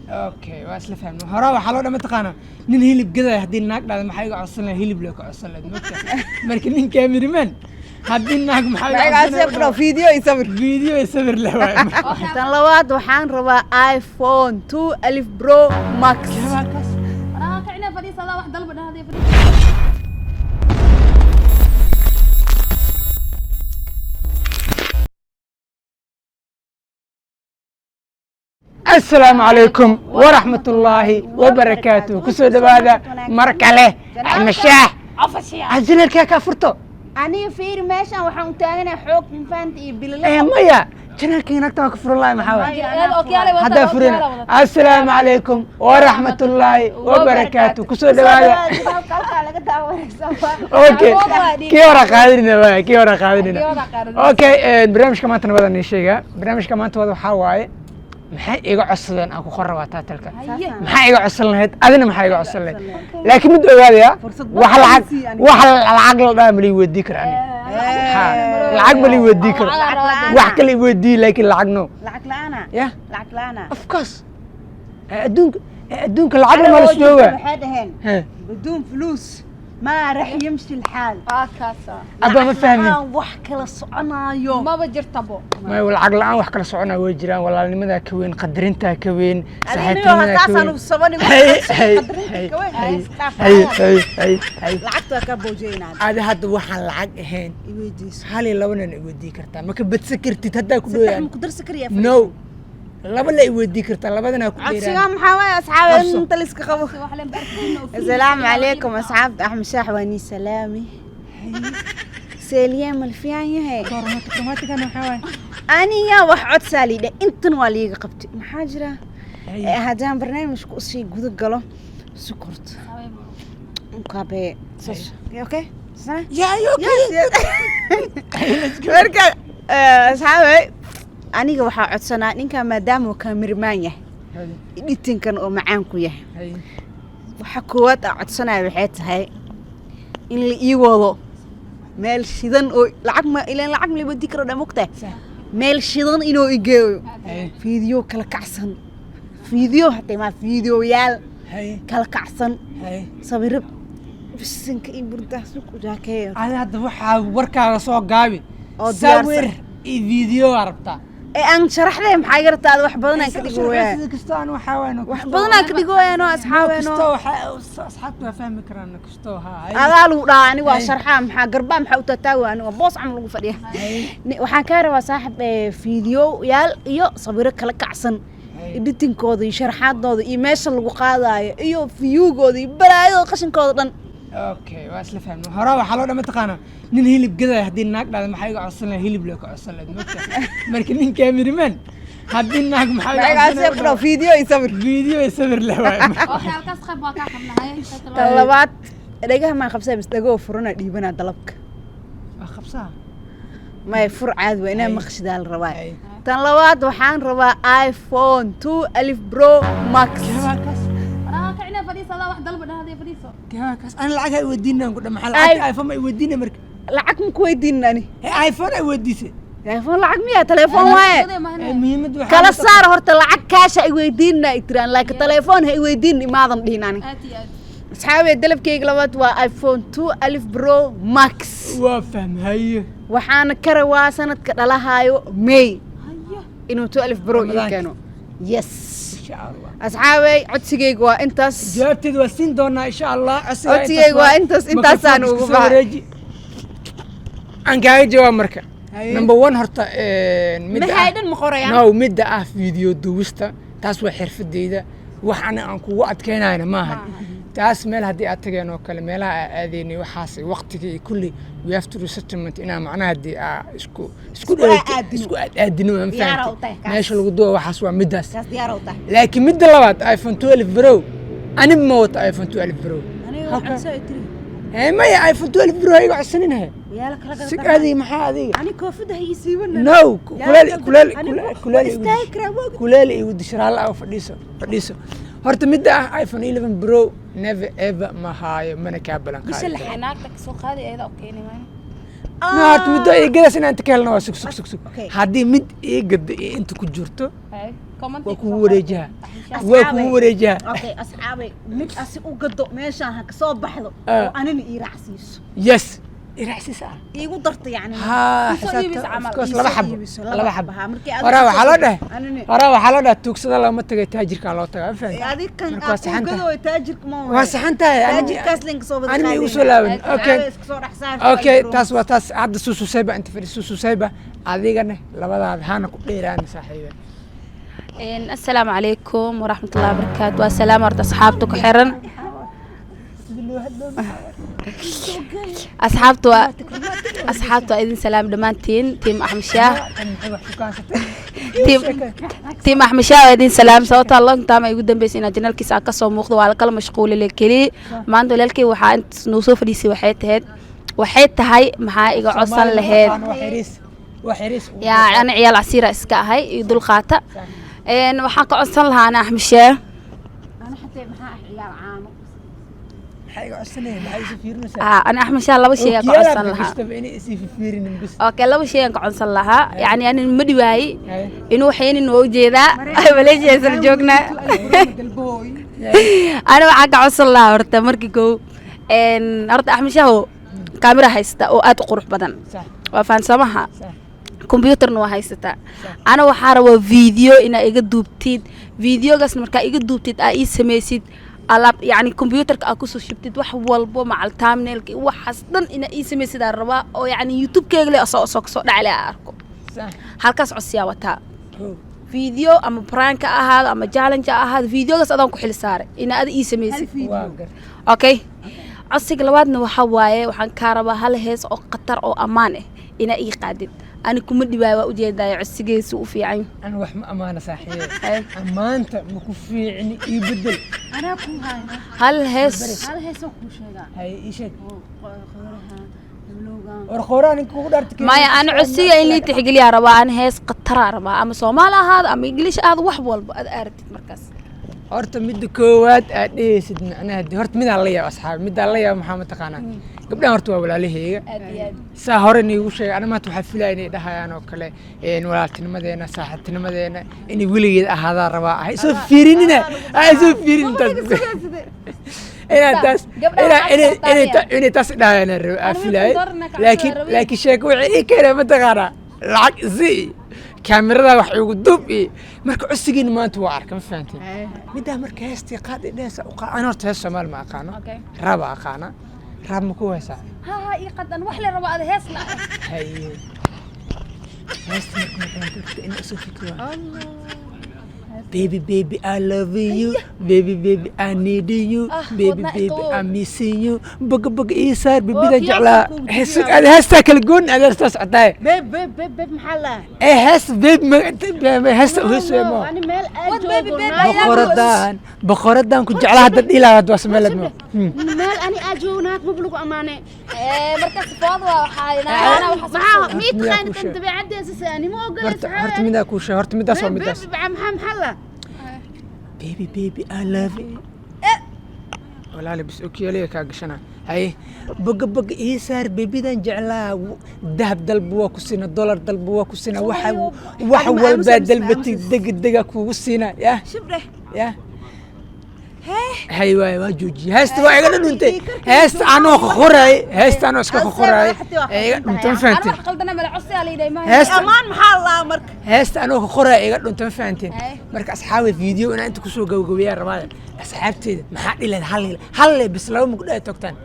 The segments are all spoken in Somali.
اوكي واسلا فهم هرا waxaa loo dhama taqaana nin hilib gaday hadii naag dhada maxay iga codsan lahayd hilib loo ka codsan lahayd marka nin cameraman hadii naag maxay iga codsan lahayd video isawir leh tan labaad waxaan rabaa iPhone 2 Alif Pro Max انا كعنا فريسه لا واحد ضلبنا هذه السلام عليكم ورحمة الله وبركاته كسو دبادة مركلة مشاح عزيز الكيكة فرطو aniga fiir meeshan waxaan u taaganahay xoog infaanta iyo bilile ميا جنالكي نكتب كفر الله محاول هذا فرنا السلام عليكم ورحمة الله وبركاته كسو دبادة اوكي كي ورا قادرنا بقى كي ورا قادرنا اوكي برنامج كمان تنبدا نشيغا برنامج كمان تبدا waxaa waaye maxay iga codsadeen aan ku qorrabaa taatalka maxay iga codsan lahayd adina maxay iga codsan lahayd laakiin mid ogaadaya wax lacag la dhaam li weydii karaan lacag ma li weydii karo wax kale weydii laakiin lacag no lacag laana ya lacag laana of course adduunka lacag ma la jooga waxay dhaheen بدون فلوس ما راح يمشي الحال كاسا أبا ما فاهمين wax kala soconayo ما بجرتبو ما العقل الآن wax kala soconaa way jiraan walaalnimada ka weyn qadarinta ka weyn saxaabtinimada ka weyn sabani lacagta ka boojeenaa aad hadda waxaan lacag ahayn iweydiis hal iyo labanan iweydii kartaa ma ka badsan kartid hadda ku dhowyaan ku darsi kariya no laba la iweydii kartaa labadana ku dheeraan codsiga maxaa waay asxaabay inta la iska qabo السلام عليكم أصحاب أحمد شاح واني سلامي سالية ملفيان يهي كرماتك أنا محاول أنا يا وحد سالي ده أنت نوالي قبتي محاجرة هذا برنامج كوسي جود قلو سكرت مكابي أوكي سنة يا يوكي مركز أصحابي أنا وحد سنة نك مدام وكاميرمان يهي إنتين كان معانكو يهي waxa koowaad aan codsanayo waxay tahay in la ii wado meel shidan oo lacag ma ilaan lacag ma libadi karo dhamugta meel shidan inoo igeeyo video kala kacsan video hatta ma video yaal kala kacsan sawir bisinka in burda suuq jaakeeyo hadda waxa warkaaga soo gaabi sawir iyo video arabta aan sharaxday maxay gartaa wax badan aan ka dhigooyaa kastaan waxa weyn wax badan aan ka dhigooyaa no asxaabeeno asxaabtu fahmi karaan kasto ha adaalu dhaani waa sharxa maxaa garba maxaa u tataawan waa boos am lagu fadhiya waxaan ka rabaa saaxib video yaal iyo sawiro kala kacsan editingkooda iyo sharxaadooda iyo meesha lagu qaadayo iyo viewgooda iyo balaayada qashinkooda dhan اوكي واسلا فهم هرا waxa loo dhama taqaana nin hilib gaday hadii naag dhada maxay iga codsan lahayd hilib loo ka codsan lahayd marka nin cameraman hadii naag maxay iga codsan lahayd video isawir leh اوكي halkaas qayb waa ka xabnahay talabaad dhagaha ma qabsay bis dhago furana dhiibana dalabka waa qabsaa ma fur caad waa inaa maqshida la rabaa tan labaad waxaan rabaa iPhone 2 Alif Pro Max كعنا فريسه لا واحد ضلبنا هذه فريسه كاس انا لعقها يودينا نقول محل ايفون ما يودينا مرك lacag ma ku weydiinani ايفون ay weydiisay iPhone lacag miya telefoon waaye muhiimad waxa kala saar horta lacag kaasha ay weydiinna itiraan laakiin telefoon hay weydiin imaadan dhihinani asxaabe dalabkayga labaad waa iPhone 2 Alif Pro Max waa fahmay waxaan ka rawaa sanadka dhalahayo May inuu 2 Alif Pro ii keeno yes asxaabay codsigayga waa intaas jawaabteedu waa siin doonaa insha Allah codsigayga waa intaas aan ugu baahay aan kaaga jawaab marka number 1 horta mid haydan ma qorayaan no mid ah video duwista taas waa xirfadeyda waxaan aan kugu adkeenayna maaha taas meel hadii aad tageen oo kale meelaha aadeenay waxaas waqtiga kulli we have to resettlement ina macnaha hadii isku aadino ma fahanti meesha lagu doo waxaas waa midaas laakiin midda labaad iPhone 12 Pro ani ma wata iPhone 12 Pro ما يا ايفون 12 برو هيقعد سنينها يا لك رجل سك هذه محا هذه يعني كوفده يسيبنا نو كلالي ودي شرال او فديسو هرت مد ايفون 11 برو نيفر ايفر ما هاي من كابلان مش اللي حناكتك سوق هذه ايضا اوكي هرت مد اي جلس ان انت كلنا سك هذه مد اي قد انت كجرتو comment waa kugu wareejaha waa kugu wareejaha okay asxaabay mid asi u gado meeshaan ha ka soo baxdo Ah. oo anina ii raacsiiso yes iraaxsiis ah iigu darta yacni ها Isoo iibis camal. laba xabo iibiso, laba xabo haa, markii aad horaa waxaa loo dhahay anina horaa waxaa loo dhahay tuugsada lama tagay taajirkaa loo tagaa ma fahanti adig kan Marka waa aad saxan ku tahay. gado way taajirka ma waa saxan tahay taajirkaas link soo wada anima igu qaadayna. soo laaban Taajir. okay iska soo dhex saar okay taas waa taas hadda suususayba inta fadhi suususayba adigana labadaada hana ku dheeraana saaxiiba السلام عليكم ورحمة الله وبركاته والسلام ورد أصحابتك حرن أصحابته إذن سلام دمانتين تيم أحمد شاه تيم أحمد شاه إذن سلام صوت الله تام يقدم بس إن جنال كيس عكسو مخدو على كل مشغول للكلي ما عنده للكي وحا أنت نوصف لي سي وحيت هاي محا إيقا عصان لهيد وحريس يا أنا عيال عسيرة إسكا هاي يدل قاتا إن waxaan ka codsan lahaa ana Axmed Sheeh ana xatay maxaa ciyaar caano حاجة عسنين هاي سفيرنا ana Axmed Sheeh laba shay aan ka codsan lahaa بني سفيرنا بس okay laba shay aan ka codsan lahaa yani aan ma dhiwaayay هاي inuu waxayna noo jeedaa ay walaashiisa joogna ana waxaan ka codsan lahaa horta markii koo horta Axmed Sheeh kaamira haysta oo aad u qurux badan صح waa faansamaha صح computerna waa haysataa ana waxaa rabaa video ina iga duubtid videogaas markaa iga duubtid aa ii samaysid alaab yani computerka aa kusoo shubtid wax walbo macal thumbnailka waxaas dhan ina ii samaysid aa rabaa oo yani youtube-keyga le asoo kasoo dhacale aa arko صح halkaas codsiyaa wataa هو video ama prank ha ahaado ama challenge ha ahaado videogaas adaan ku xil saaray ina ada ii samaysid واقر okay codsiga labaadna waxaa waaye waxaan kaa rabaa hal hees oo khatar oo ammaan ah ina ii qaadid ani kuma dhibaay waa ujeedaayo codsigeesu u fiican أنا وح أمانة صحيح أمانة مكفيعني يبدل anaa ku hayna hal hees hal heesoo kuu sheegaa هاي إيش qoraha dablowgan ورخوران إنكو قدرت maya ana codsiga in lii tixgeliyaa rabaa ani hees khataraa rabaa ama soomaali ahaado ama ingiliish ahaado wax walba aad aragtid markaas horta midda koowaad aad dhehaysid macnaha dee horta midaan la yaabo asxaabi midaan la yaabo maxaa mataqaanaa gabdhahan horta waa walaalahayga aad iyo aad saa hore niigu sheegay ana maanta waxaa filaya inay dhahayaan oo kale walaaltinimadeena saaxiibtinimadeena inay weligeed ahaadaa rabaa hay soo fiirinina hay soo fiirin inaad taas inay taas dhahayaan aa filaya laakiin sheeko wixii ii keenay mataqaanaa lacag isi kaamirada wax igu dub iyo marka codsigiina maanta waa arka ma fahanteen middaa marka heestii qaadi dheesa ana horta hees soomaali ma aqaano Okay. raaba aqaana raab ma ku heesaa ha ii qadan wax le rabaa ada hees la haye heesta marka maxay dadka in usoo fikiro baby baby I love you baby baby I need you baby wadna baby iqabow. I'm missing you baga baga ii saar bibida kiyaasa jeclaa kuu heestaa kala goon aad heestaa socotaay beeb maxaa laa hees baby heesta heestaa ma ani meel aad What baby, joogo baby, naag- boqoradan ku jeclaa hadda dhilaa hadda wasmeelad ma meel ani aad joogo naag mab lagu ammaane markaas food waa maxaa mid miyaa qaan kuu sheeg? dabeecaddeesa se ani ma horta ogolaysa midaa kuu sheeg horta midaas waa midaas maxaa laa baby baby I love you walaali bis okiyaliga kaa gashana haye boga boga ii saar bebidan jeclaa dahab dalba waa ku siina dolar dalba waa ku siina wax walbaa dalbatay degdega kugu siina yah shibdheh yah hay waay waa joojiye heesta waa iga dhuntay heesta anoo qoraay heesta anoo iska qoraay iga dhuntay ma fahanteen wax qaldana mala codsiga la yidhahay ma heesta ammaan maxaa laa marka heesta anoo qoraay iga dhuntay ma fahanteen Ay. marka asxaabi video inaan inta kusoo gabagabeeyaan rabaa asxaabteeda maxaa dhileen hal bis laba mugdhaa togtaan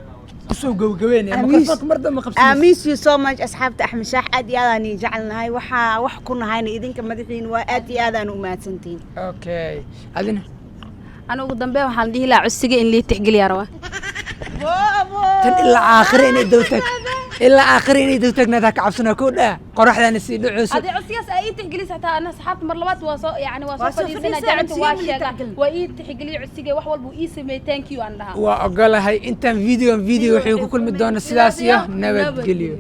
kusoo gabagabeynaya mikrofoonka mar dambe I qabsan miss you so much asxaabta Axmed Shaax aad iyo aad aan ii jecelnahay waxaa wax ku nahayna idinka madaxiina waa aad iyo aad aan u mahadsantihiin okay adina ana ugu dambeyn waxaan dhihi lahaa codsiga in lii tixgeliyaa rabaa tan ilaa aakhire inay dawtag ilaa aakhire inay dawtagnaadaa ka cabsanaa koo dhaa qoraxdaana sii dhaceyso هذه عسياس أي تحقلي ساعتها أنا سحبت مرلبات وصو يعني وصو وصو فديسنا فديسنا جعلت عسيا واشياء تحقل. وإيه تحقلي عسيا وحول بو إيسمي thank you عندها waa ogolahay intaan video wuxuu ku kulmi doona sidaas iyo nabadgelyo